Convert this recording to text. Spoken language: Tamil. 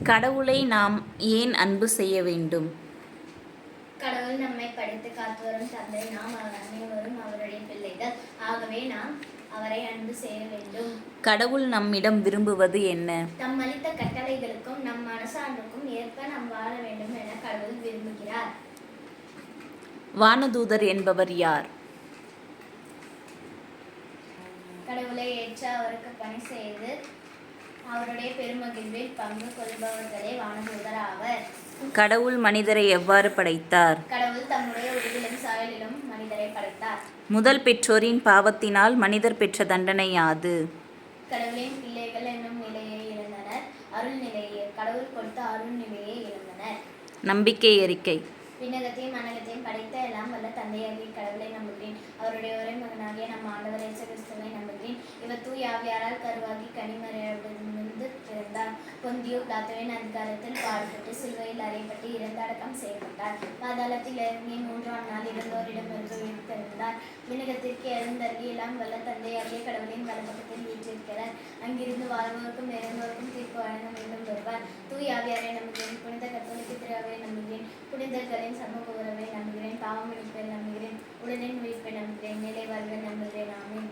கடவுளை நாம் ஏன் அன்பு செய்ய வேண்டும்? கடவுள் நம்மை படைத்து காத்து வரும் தந்தை. நாம் அனைவரும் அவருடைய பிள்ளைகள். ஆகவே நாம் அவரை அன்பு செய்ய வேண்டும். கடவுள் நம்மிடம் விரும்புவது என்ன? தம் அளித்த கட்டளைகளுக்கும் நம் மனசான்றுக்கும் ஏற்ப நாம் வாழ வேண்டும் என கடவுள் விரும்புகிறார். வானதூதர் என்பவர் யார்? கடவுளை ஏற்று அவருக்கு பணி செய்து அவருடைய பெருமகிழ்வில் பங்கு கொள்பவர்களே வானதூதர் ஆவர். கடவுள் மனிதரை எவ்வாறு படைத்தார்? கடவுள் தம்முடைய உருவிலும் சாயலிலும் மனிதரை படைத்தார். முதல் பெற்றோரின் பாவத்தினால் மனிதர் பெற்ற தண்டனை யாது? கடவுளின் பிள்ளைகள் என்னும் நிலையை இழந்தனர். அருள் நிலையை கடவுள் கொடுத்த அருள் நிலையை இழந்தனர். நம்பிக்கை அறிக்கை. விண்ணகத்தையும் மண்ணகத்தையும் படைத்த எல்லாம் வல்ல தந்தையாகிய கடவுளை நம்புகிறேன். அவருடைய ஒரே மகனாகிய நம் ஆண்டவர் இயேசு கிறிஸ்துவை நம்புகிறேன். இவர் தூய ஆவியாரால் கருவாகி கன்னிமரியாளிடமிருந்து பிறந்தார். பொந்தியு பிலாத்துவின் அதிகாரத்தில் பாடுபட்டு சிலுவையில் அறையப்பட்டு இறந்து அடக்கம் செய்யப்பட்டார். பாதாளத்தில் இறங்கி 3ஆம் நாள் இறந்தோரிடமிருந்து உயிர்த்தெழுந்தார். விண்ணகத்திற்கு எழுந்தருளி எல்லாம் வல்ல தந்தையாகிய கடவுளின் வலப்பக்கத்தில் வீற்றிருக்கிறார். அங்கிருந்து வாழ்வோருக்கும் இறந்தோருக்கும் தீர்ப்பு வழங்க மீண்டும் வருவார். தூய ஆவியாரை நம்புகிறேன். புனித கத்தோலிக்க திருவையை நம்புகிறேன். புனிதர்களின் சமூக உறவை நம்புகிறேன். பாவம் மன்னிப்பை நம்புகிறேன். உடலின் உயிர்ப்பை நம்புகிறேன். நிலை வாழ்வை நம்புகிறேன். ஆமென்.